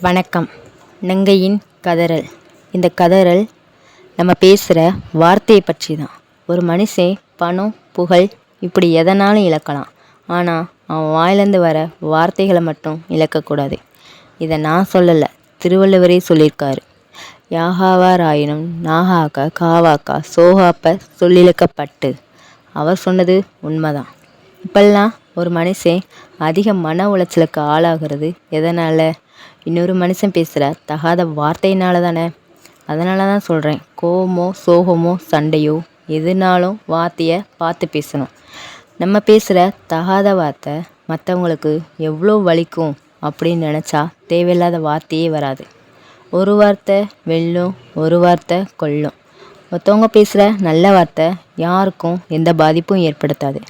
வணக்கம். நங்கையின் கதறல். இந்த கதறல் நம்ம பேசுகிற வார்த்தையை பற்றி தான். ஒரு மனுஷன் பணம், புகழ் இப்படி எதனாலும் இழக்கலாம். ஆனால் அவன் வாயிலேருந்து வர வார்த்தைகளை மட்டும் இழக்கக்கூடாது. இதை நான் சொல்லலை, திருவள்ளுவரே சொல்லியிருக்காரு. யாகாவாராயினும் நாகாக்க காவாக்கா சோகாப்ப சொல்லிழக்கப்பட்டு. அவர் சொன்னது உண்மைதான். இப்பெல்லாம் ஒரு மனுஷன் அதிக மன உளைச்சலுக்கு ஆளாகிறது எதனால்? இன்னொரு மனுஷன் பேசுகிற தகாத வார்த்தையினால தானே. அதனால தான் சொல்கிறேன், கோவமோ சோகமோ சண்டையோ எதுனாலும் வார்த்தையை பார்த்து பேசணும். நம்ம பேசுகிற தகாத வார்த்தை மற்றவங்களுக்கு எவ்வளோ வலிக்கும் அப்படின்னு நினச்சா தேவையில்லாத வார்த்தையே வராது. ஒரு வார்த்தை வெல்லும், ஒரு வார்த்தை கொல்லும். மற்றவங்க பேசுகிற நல்ல வார்த்தை யாருக்கும் எந்த பாதிப்பும் ஏற்படுத்தாது.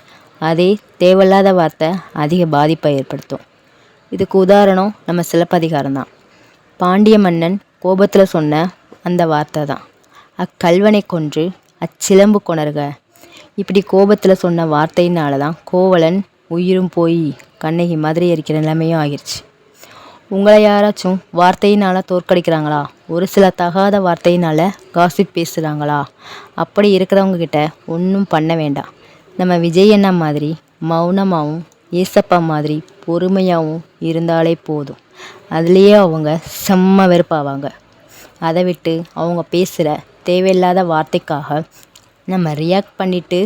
அதே தேவையில்லாத வார்த்தை அதிக பாதிப்பை ஏற்படுத்தும். இதுக்கு உதாரணம் நம்ம சிலப்பதிகாரம் தான். பாண்டிய மன்னன் கோபத்தில் சொன்ன அந்த வார்த்தை தான், அக்கல்வனை கொன்று அச்சிலம்பு கொணர்க. இப்படி கோபத்தில் சொன்ன வார்த்தையினால தான் கோவலன் உயிரும் போய் கண்ணகி மாதிரி இருக்கிற நிலைமையும் ஆகிடுச்சு. உங்களை யாராச்சும் வார்த்தையினால் தோற்கடிக்கிறாங்களா? ஒரு சில தகாத வார்த்தையினால் காசிப் பேசுகிறாங்களா? அப்படி இருக்கிறவங்க கிட்ட ஒன்றும் பண்ண வேண்டாம். நம்ம விஜய் அண்ணா மாதிரி மௌனமாகவும் ஏசப்பா மாதிரி பொறுமையாகவும் இருந்தாலே போதும். அதுலேயே அவங்க செம்ம வெறுப்பாவாங்க. அதை விட்டு அவங்க பேசுகிற தேவையில்லாத வார்த்தைக்காக நம்ம ரியாக்ட் பண்ணிட்டு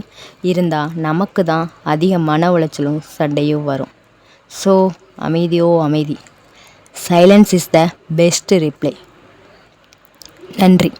இருந்தால் நமக்கு தான் அதிக மன உளைச்சலும் சண்டையும் வரும். ஸோ அமைதியோ அமைதி. Silence is the best reply. நன்றி.